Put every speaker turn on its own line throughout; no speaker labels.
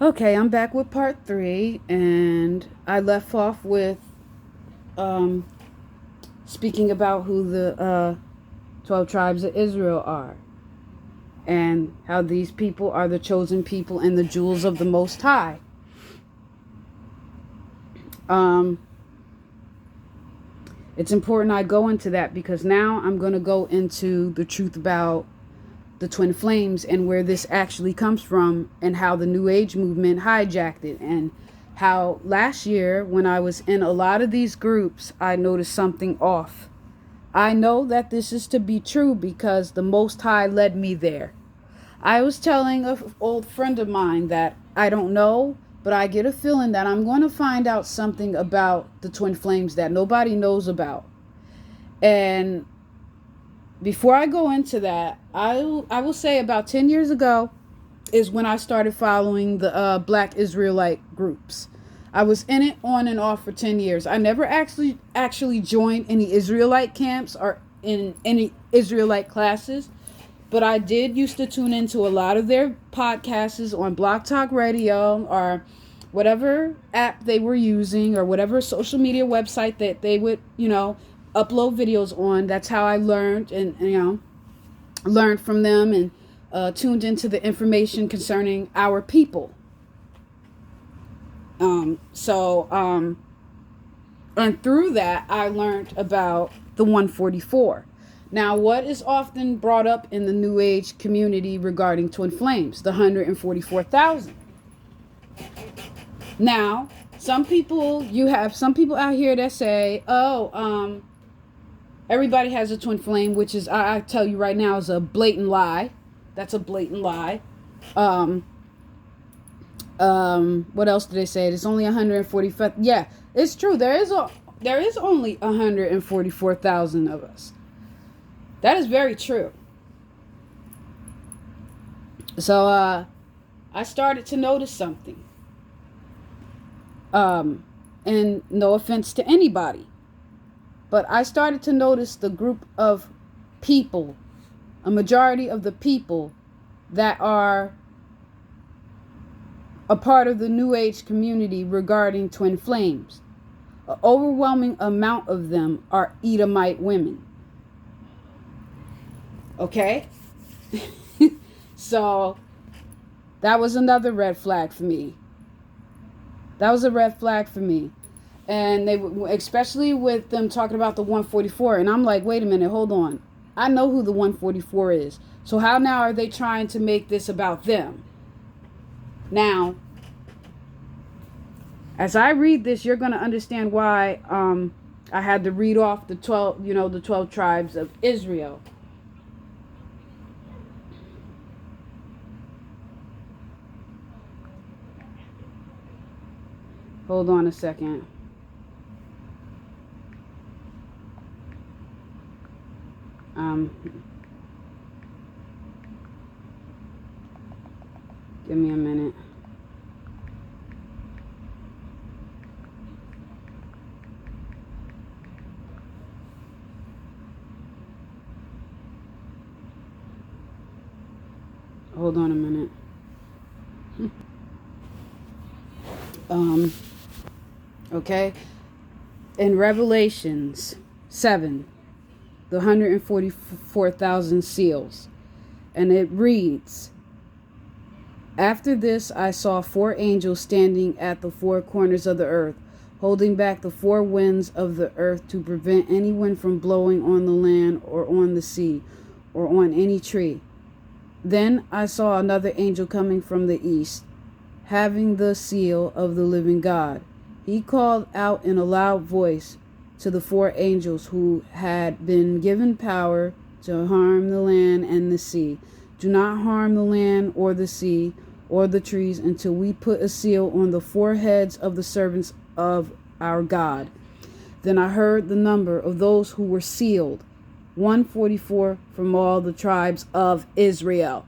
Okay, I'm back with part 3, and I left off with um, speaking about who the 12 tribes of Israel are, and how these people are the chosen people and the jewels of the Most High. Um, it's important I go into that because now I'm going to go into the truth about the twin flames and where this actually comes from, and how the New Age movement hijacked it, and how last year when I was in a lot of these groups, I noticed something off. I know that this is to be true because the Most High led me there. I was telling an old friend of mine that I don't know, but I get a feeling that I'm going to find out something about the twin flames that nobody knows about. And before I go into that, I will say about 10 years ago is when I started following the Black Israelite groups. I was in it on and off for 10 years. I never actually joined any Israelite camps or in any Israelite classes, but I did used to tune into a lot of their podcasts on Blog Talk Radio or whatever app they were using or whatever social media website that they would, upload videos on. That's how I learned and learned from them and tuned into the information concerning our people. And through that, I learned about the 144. Now, what is often brought up in the New Age community regarding twin flames? The 144,000. Now, some people out here that say, everybody has a twin flame, which is, I tell you right now, is a blatant lie. That's a blatant lie. What else do they say? There's only 145. Yeah, it's true. There is only 144,000 of us. That is very true. So I started to notice something. And no offense to anybody, but I started to notice the group of people, a majority of the people that are a part of the New Age community regarding twin flames. An overwhelming amount of them are Edomite women. Okay? So that was another red flag for me. That was a red flag for me. And they, especially with them talking about the 144, and I'm like, wait a minute, hold on. I know who the 144 is. So how now are they trying to make this about them? Now, as I read this, you're going to understand why I had to read off the 12 tribes of Israel. Hold on a second. Give me a minute. Hold on a minute. Okay. In Revelations 7, the 144,000 seals. And it reads, "After this I saw 4 angels standing at the 4 corners of the earth, holding back the 4 winds of the earth to prevent any wind from blowing on the land or on the sea or on any tree. Then I saw another angel coming from the east, having the seal of the living God. He called out in a loud voice to the 4 angels who had been given power to harm the land and the sea. Do not harm the land or the sea or the trees until we put a seal on the foreheads of the servants of our God." Then I heard the number of those who were sealed, 144 from all the tribes of Israel.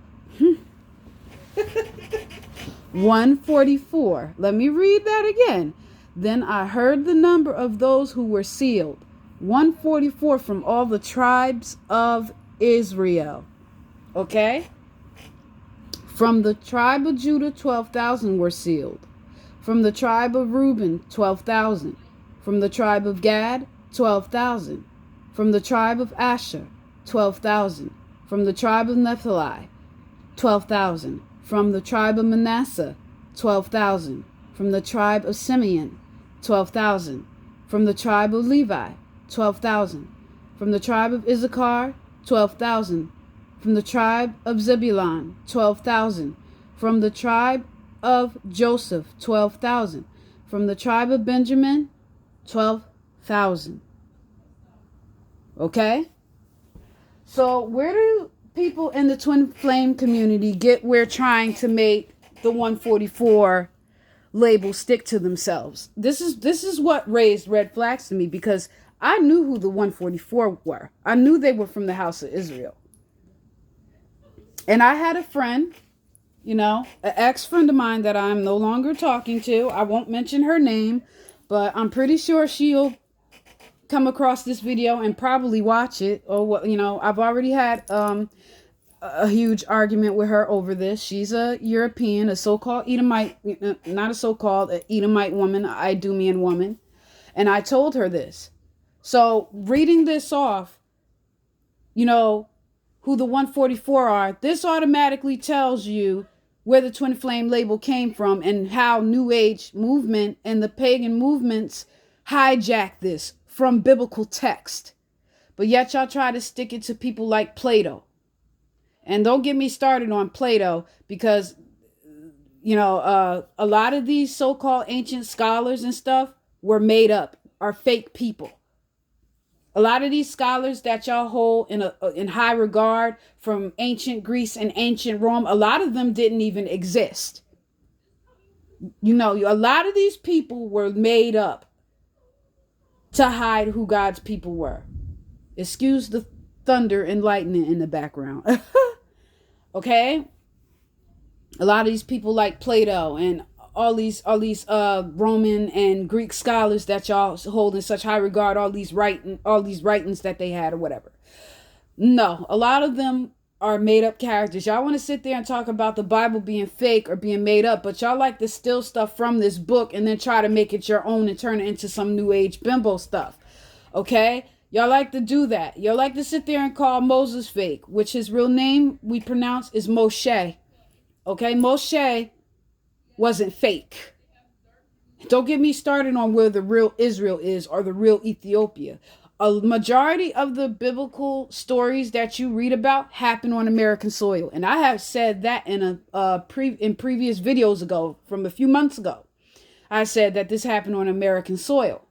144. Let me read that again. Then I heard the number of those who were sealed, 144 from all the tribes of Israel. Okay? From the tribe of Judah, 12,000 were sealed. From the tribe of Reuben, 12,000. From the tribe of Gad, 12,000. From the tribe of Asher, 12,000. From the tribe of Naphtali, 12,000. From the tribe of Manasseh, 12,000. From the tribe of Simeon, 12,000. From the tribe of Levi, 12,000. From the tribe of Issachar, 12,000. From the tribe of Zebulun, 12,000. From the tribe of Joseph, 12,000. From the tribe of Benjamin, 12,000. Okay? So where do people in the twin flame community get we're trying to make the 144 label stick to themselves? This is what raised red flags to me, because I knew who the 144 were. I knew they were from the house of Isreal. And I had a friend, an ex-friend of mine that I'm no longer talking to. I won't mention her name, but I'm pretty sure she'll come across this video and probably watch it. Or I've already had a huge argument with her over this. She's a European, a so-called Edomite, not a so-called, a Edomite woman, an Idumean woman. And I told her this. So reading this off, who the 144 are, this automatically tells you where the twin flame label came from and how New Age movement and the pagan movements hijack this from biblical text. But yet y'all try to stick it to people like Plato. And don't get me started on Plato, because, a lot of these so-called ancient scholars and stuff were made up, are fake people. A lot of these scholars that y'all hold in high regard from ancient Greece and ancient Rome, a lot of them didn't even exist. A lot of these people were made up to hide who God's people were. Excuse the thunder and lightning in the background. Okay? A lot of these people like Plato and all these Roman and Greek scholars that y'all hold in such high regard, all these writings that they had or whatever. No, a lot of them are made up characters. Y'all want to sit there and talk about the Bible being fake or being made up, but y'all like to steal stuff from this book and then try to make it your own and turn it into some new age bimbo stuff. Okay? Y'all like to do that. Y'all like to sit there and call Moses fake, which his real name we pronounce is Moshe. Okay? Moshe wasn't fake. Don't get me started on where the real Israel is or the real Ethiopia. A majority of the biblical stories that you read about happen on American soil. And I have said that in previous videos ago, from a few months ago. I said that this happened on American soil.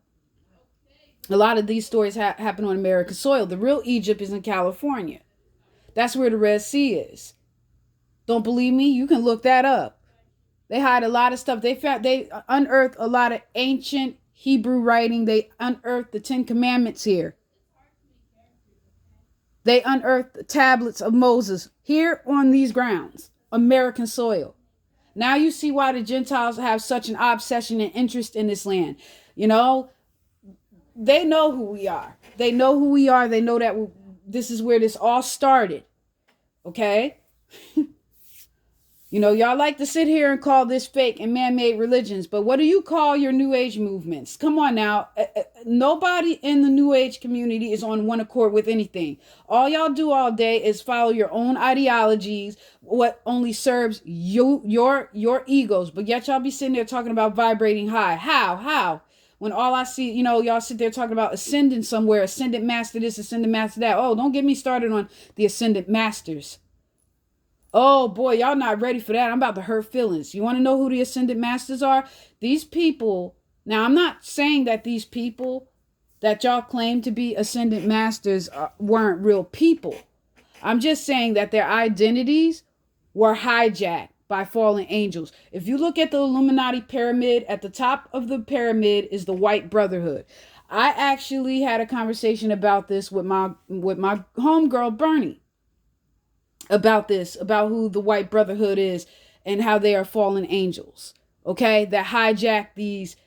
A lot of these stories happen on American soil. The real Egypt is in California. That's where the Red Sea is. Don't believe me? You can look that up. They hide a lot of stuff. They unearthed a lot of ancient Hebrew writing. They unearthed the 10 Commandments here. They unearthed the tablets of Moses here on these grounds, American soil. Now you see why the Gentiles have such an obsession and interest in this land. They know who we are. They know who we are. They know that this is where this all started. Okay? Y'all like to sit here and call this fake and man-made religions, but what do you call your New Age movements? Come on now. Nobody in the New Age community is on one accord with anything. All y'all do all day is follow your own ideologies, what only serves your egos, but yet y'all be sitting there talking about vibrating high. How? When all I see, y'all sit there talking about ascending somewhere, ascendant master this, ascendant master that. Oh, don't get me started on the ascendant masters. Oh boy, y'all not ready for that. I'm about to hurt feelings. You want to know who the ascendant masters are? These people. Now, I'm not saying that these people that y'all claim to be ascendant masters weren't real people. I'm just saying that their identities were hijacked by fallen angels. If you look at the Illuminati pyramid, at the top of the pyramid is the White Brotherhood. I actually had a conversation about this with my homegirl Bernie. About who the White Brotherhood is and how they are fallen angels, okay, that hijack these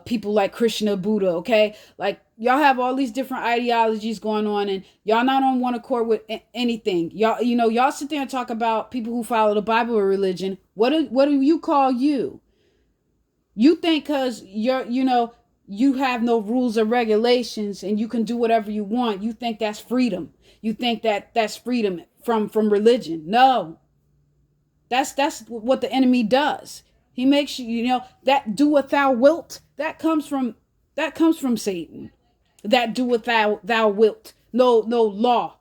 people like Krishna, Buddha, okay, like y'all have all these different ideologies going on, and y'all not on one accord with anything. Y'all, y'all sit there and talk about people who follow the Bible or religion. What do you call you? You think because you have no rules or regulations and you can do whatever you want, you think that's freedom. You think that that's freedom from religion. No, that's what the enemy does. He makes you, that do what thou wilt, that comes from Satan. That do what thou wilt. No law.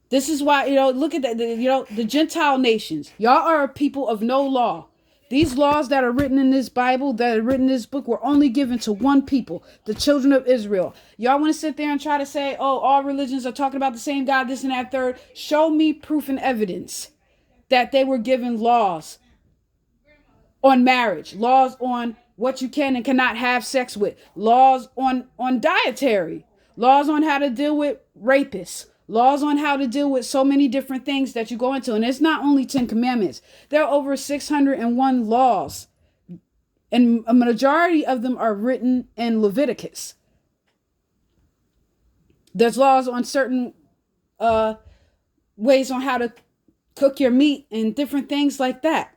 This is why, look at that. The Gentile nations. Y'all are a people of no law. These laws that are written in this Bible, that are written in this book, were only given to one people, the children of Israel. Y'all want to sit there and try to say, oh, all religions are talking about the same God, this and that, third. Show me proof and evidence that they were given laws on marriage, laws on what you can and cannot have sex with, laws on dietary, laws on how to deal with rapists, laws on how to deal with so many different things that you go into. And it's not only 10 commandments. There are over 601 laws, and a majority of them are written in Leviticus. There's laws on certain ways on how to cook your meat and different things like that.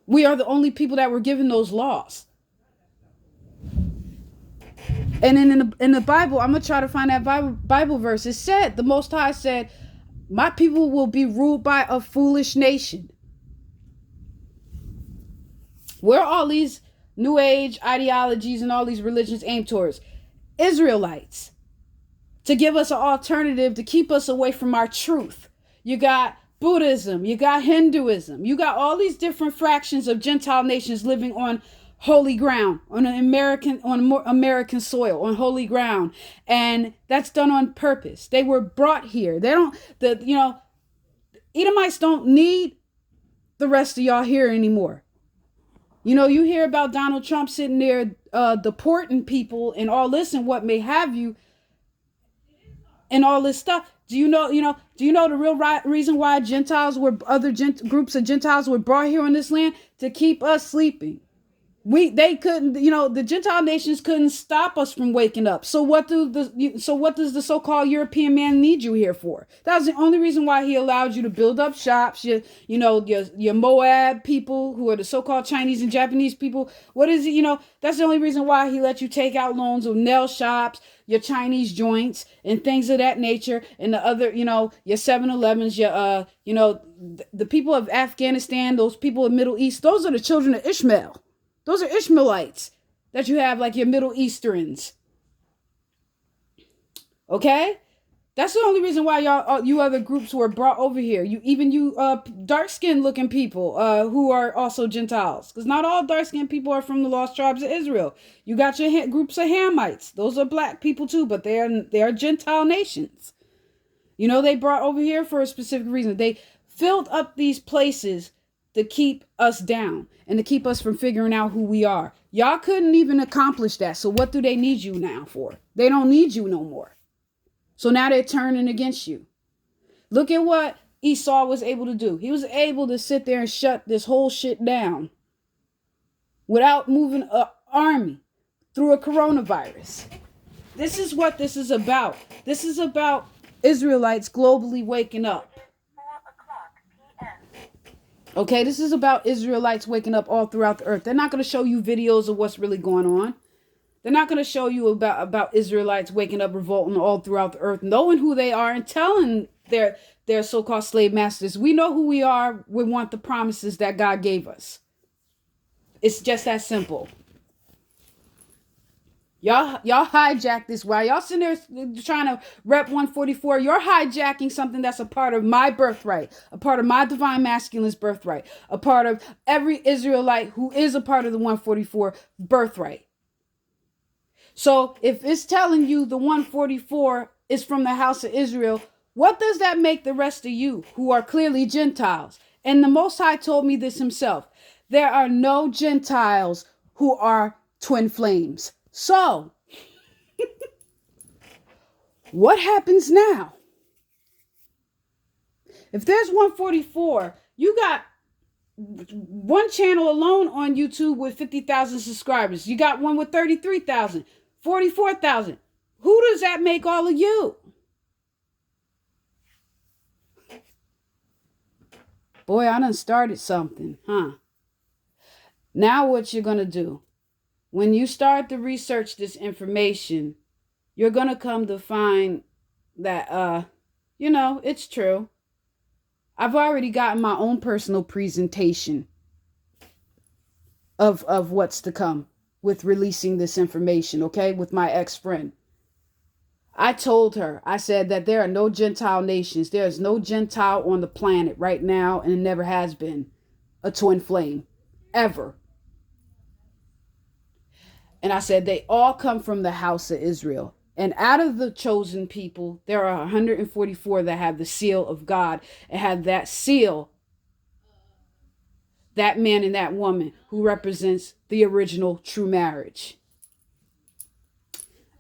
We are the only people that were given those laws. And then in the Bible, I'm going to try to find that Bible verse. It said, the Most High said, my people will be ruled by a foolish nation. Where all these New Age ideologies and all these religions aim towards? Israelites. To give us an alternative, to keep us away from our truth. You got Buddhism, you got Hinduism, you got all these different fractions of Gentile nations living on holy ground, on American soil, on holy ground, and that's done on purpose. They were brought here. Edomites don't need the rest of y'all here anymore. You hear about Donald Trump sitting there deporting people and all this and what may have you, and all this stuff. Do you know the real reason why groups of Gentiles were brought here on this land? To keep us sleeping. They couldn't, the Gentile nations couldn't stop us from waking up. So what does the so-called European man need you here for? That was the only reason why he allowed you to build up shops. Your Moab people, who are the so-called Chinese and Japanese people. What is it? That's the only reason why he let you take out loans of nail shops, your Chinese joints, and things of that nature, and the other, your 7-Elevens, the people of Afghanistan, those people of Middle East. Those are the children of Ishmael. Those are Ishmaelites that you have, like your Middle Easterns. Okay? That's the only reason why you other groups were brought over here. You dark-skinned looking people who are also Gentiles. Because not all dark-skinned people are from the lost tribes of Israel. You got your groups of Hamites. Those are black people too, but they are Gentile nations. They brought over here for a specific reason. They filled up these places to keep us down and to keep us from figuring out who we are. Y'all couldn't even accomplish that. So what do they need you now for? They don't need you no more. So now they're turning against you. Look at what Esau was able to do. He was able to sit there and shut this whole shit down without moving an army through a coronavirus. This is what this is about. This is about Israelites globally waking up. Okay, this is about Israelites waking up all throughout the earth. They're not going to show you videos of what's really going on. They're not going to show you about Israelites waking up, revolting all throughout the earth, knowing who they are and telling their so-called slave masters, we know who we are. We want the promises that God gave us. It's just that simple. Y'all hijack this. While y'all sitting there trying to rep 144, you're hijacking something that's a part of my birthright, a part of my divine masculine's birthright, a part of every Israelite who is a part of the 144 birthright. So if it's telling you the 144 is from the house of Israel, what does that make the rest of you who are clearly Gentiles? And the Most High told me this himself. There are no Gentiles who are twin flames. So, what happens now? If there's 144, you got one channel alone on YouTube with 50,000 subscribers. You got one with 33,000, 44,000. Who does that make all of you? Boy, I done started something, huh? Now what you're going to do, when you start to research this information, you're going to come to find that, it's true. I've already gotten my own personal presentation of what's to come with releasing this information, okay, with my ex-friend. I told her, I said that there are no Gentile nations. There is no Gentile on the planet right now, and it never has been a twin flame, ever. And I said they all come from the house of Israel. And out of the chosen people, there are 144 that have the seal of God and have that seal, that man and that woman who represents the original true marriage.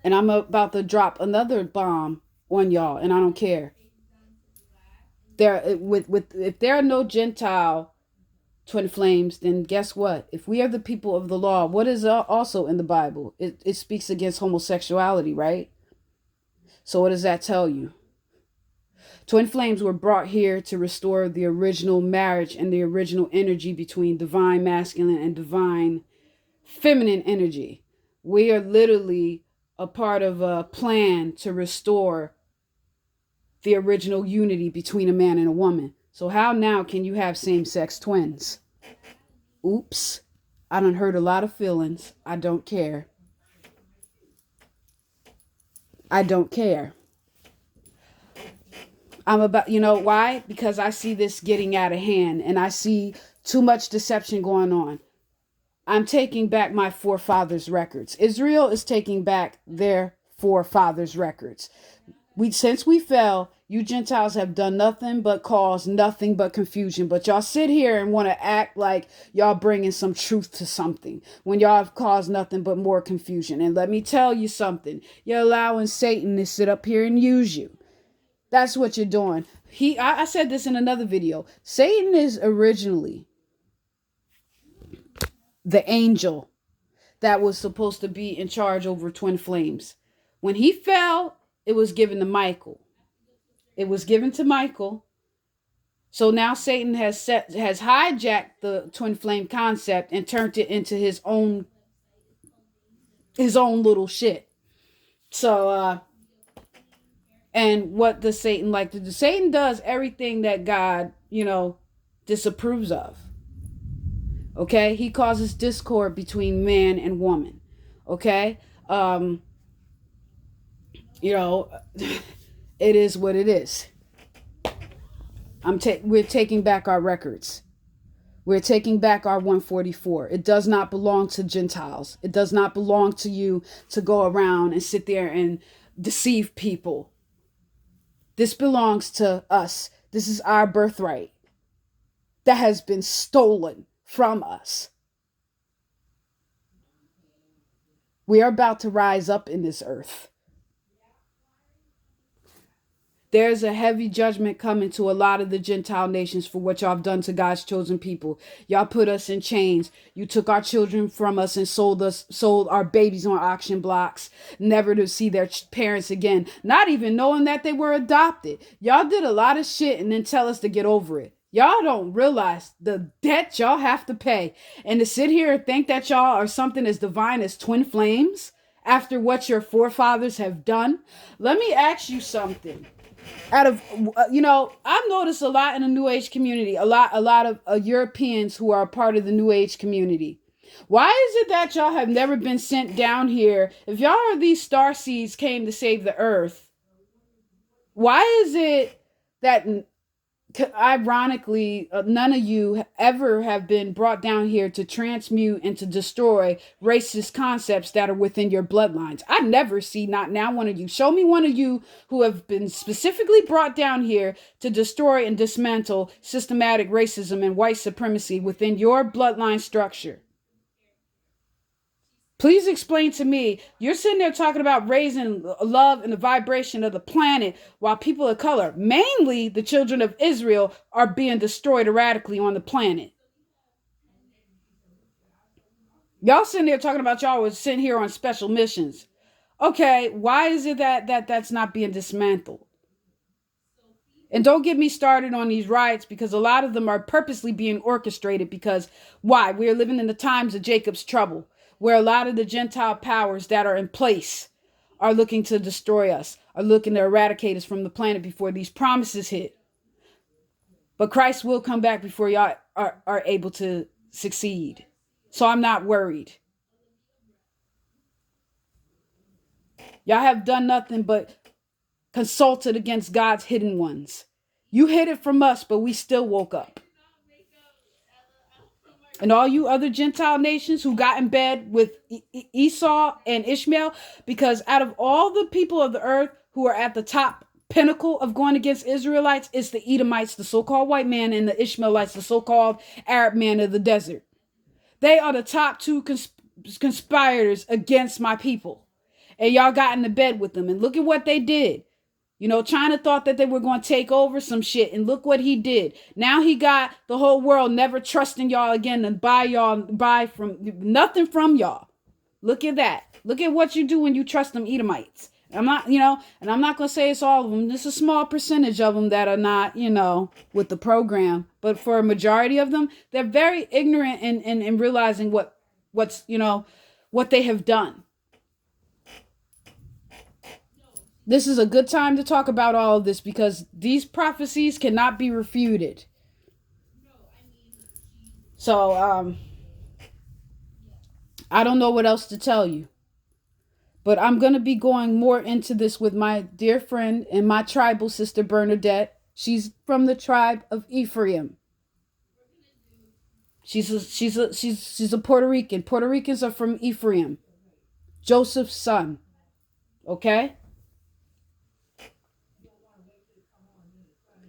And I'm about to drop another bomb on y'all, and I don't care. If there are no Gentile twin flames, then guess what? If we are the people of the law, what is also in the Bible? It speaks against homosexuality, right? So what does that tell you? Twin flames were brought here to restore the original marriage and the original energy between divine masculine and divine feminine energy. We are literally a part of a plan to restore the original unity between a man and a woman. So how now can you have same-sex twins? Oops. I done hurt a lot of feelings. I don't care. I don't care. I'm about, you know why? Because I see this getting out of hand and I see too much deception going on. I'm taking back my forefathers' records. Israel is taking back their forefathers' records. Since we fell, you Gentiles have done nothing but cause nothing but confusion. But y'all sit here and want to act like y'all bringing some truth to something when y'all have caused nothing but more confusion. And let me tell you something. You're allowing Satan to sit up here and use you. That's what you're doing. I said this in another video. Satan is originally the angel that was supposed to be in charge over twin flames. When he fell, it was given to Michael. It was given to Michael. So now Satan has hijacked the twin flame concept and turned it into his own little shit. So and what does Satan like to do? Satan does everything that God, disapproves of. Okay? He causes discord between man and woman. Okay? It is what it is. We're taking back our records. We're taking back our 144. It does not belong to Gentiles. It does not belong to you to go around and sit there and deceive people. This belongs to us. This is our birthright that has been stolen from us. We are about to rise up in this earth. There's a heavy judgment coming to a lot of the Gentile nations for what y'all have done to God's chosen people. Y'all put us in chains. You took our children from us and sold our babies on auction blocks, never to see their parents again, not even knowing that they were adopted. Y'all did a lot of shit and then tell us to get over it. Y'all don't realize the debt y'all have to pay. And to sit here and think that y'all are something as divine as twin flames after what your forefathers have done. Let me ask you something. I've noticed a lot in the New Age community, a lot of Europeans who are a part of the New Age community. Why is it that y'all have never been sent down here? If y'all are these star seeds came to save the earth, why is it that ironically none of you ever have been brought down here to transmute and to destroy racist concepts that are within your bloodlines? I never see not now one of you. Show me one of you who have been specifically brought down here to destroy and dismantle systematic racism and white supremacy within your bloodline structure. Please explain to me. You're sitting there talking about raising love and the vibration of the planet while people of color, mainly the children of Israel, are being destroyed erratically on the planet. Y'all sitting there talking about y'all was sitting here on special missions. Okay, why is it that's not being dismantled? And don't get me started on these riots, because a lot of them are purposely being orchestrated. Because why? We're living in the times of Jacob's trouble, where a lot of the Gentile powers that are in place are looking to destroy us, are looking to eradicate us from the planet before these promises hit. But Christ will come back before y'all are able to succeed. So I'm not worried. Y'all have done nothing but consulted against God's hidden ones. You hid it from us, but we still woke up. And all you other Gentile nations who got in bed with Esau and Ishmael, because out of all the people of the earth who are at the top pinnacle of going against Israelites, it's the Edomites, the so-called white man, and the Ishmaelites, the so-called Arab man of the desert. They are the top two conspirators against my people. And y'all got into bed with them. And look at what they did. You know, China thought that they were going to take over some shit, and look what he did. Now he got the whole world never trusting y'all again and buy from nothing from y'all. Look at that. Look at what you do when you trust them Edomites. I'm not, and I'm not going to say it's all of them. There's a small percentage of them that are not, with the program. But for a majority of them, they're very ignorant in realizing what they have done. This is a good time to talk about all of this, because these prophecies cannot be refuted. So, I don't know what else to tell you. But I'm going to be going more into this with my dear friend and my tribal sister, Bernadette. She's from the tribe of Ephraim. She's a Puerto Rican. Puerto Ricans are from Ephraim, Joseph's son. Okay?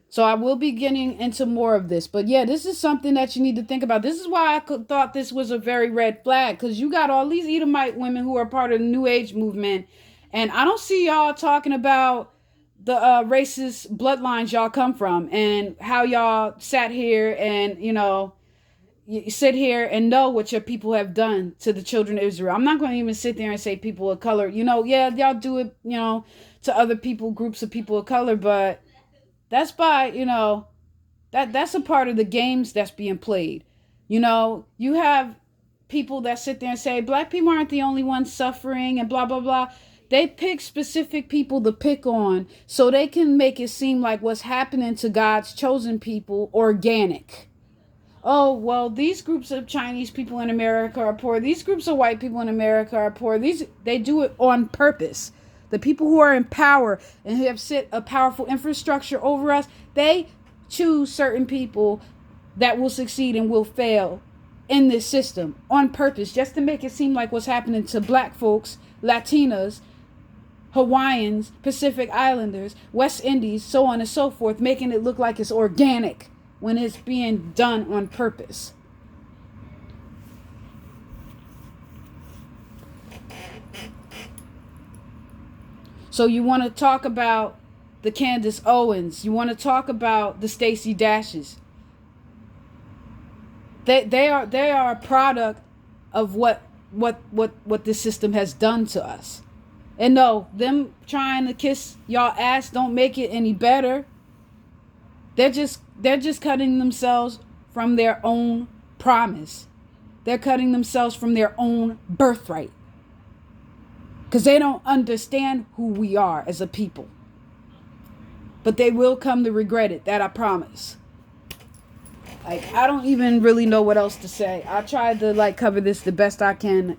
So I will be getting into more of this. But yeah, this is something that you need to think about. This is why I thought this was a very red flag. Because you got all these Edomite women who are part of the New Age movement. And I don't see y'all talking about the racist bloodlines y'all come from. And how y'all sat here and, you sit here and know what your people have done to the children of Israel. I'm not going to even sit there and say people of color. Yeah, y'all do it, to other people, groups of people of color. But that's by, that's a part of the games that's being played. You have people that sit there and say, black people aren't the only ones suffering and blah, blah, blah. They pick specific people to pick on so they can make it seem like what's happening to God's chosen people organic. Oh, well, these groups of Chinese people in America are poor. These groups of white people in America are poor. They do it on purpose. The people who are in power and who have set a powerful infrastructure over us, they choose certain people that will succeed and will fail in this system on purpose, just to make it seem like what's happening to black folks, Latinas, Hawaiians, Pacific Islanders, West Indies, so on and so forth, making it look like it's organic when it's being done on purpose. So you want to talk about the Candace Owens. You want to talk about the Stacey Dashes. They are a product of what this system has done to us. And no, them trying to kiss y'all ass don't make it any better. They're just cutting themselves from their own promise. They're cutting themselves from their own birthright. Because they don't understand who we are as a people. But they will come to regret it, that I promise. I don't even really know what else to say. I tried to cover this the best I can,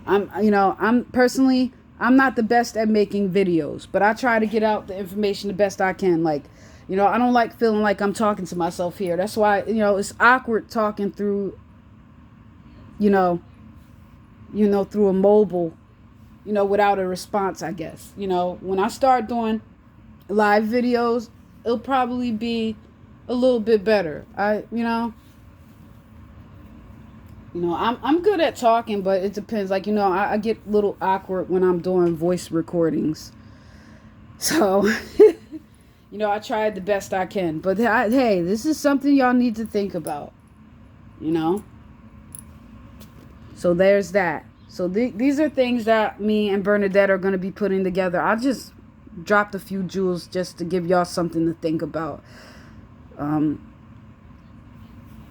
I'm personally, I'm not the best at making videos, but I try to get out the information the best I can. I don't like feeling like I'm talking to myself here. That's why, it's awkward talking through through a mobile, without a response, I guess. When I start doing live videos, it'll probably be a little bit better. I'm good at talking, but it depends. I get a little awkward when I'm doing voice recordings. So, I tried the best I can. But hey, this is something y'all need to think about. you know. So there's that. So these are things that me and Bernadette are going to be putting together. I just dropped a few jewels just to give y'all something to think about. You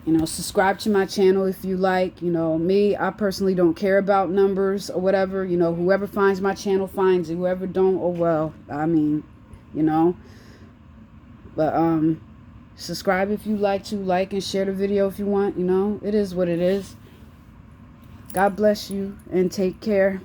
know, subscribe to my channel if you like. You know, me, I personally don't care about numbers or whatever. You know, whoever finds my channel finds it. Whoever don't, oh well. I mean, you know. But subscribe if you like to. Like and share the video if you want. You know, it is what it is. God bless you and take care.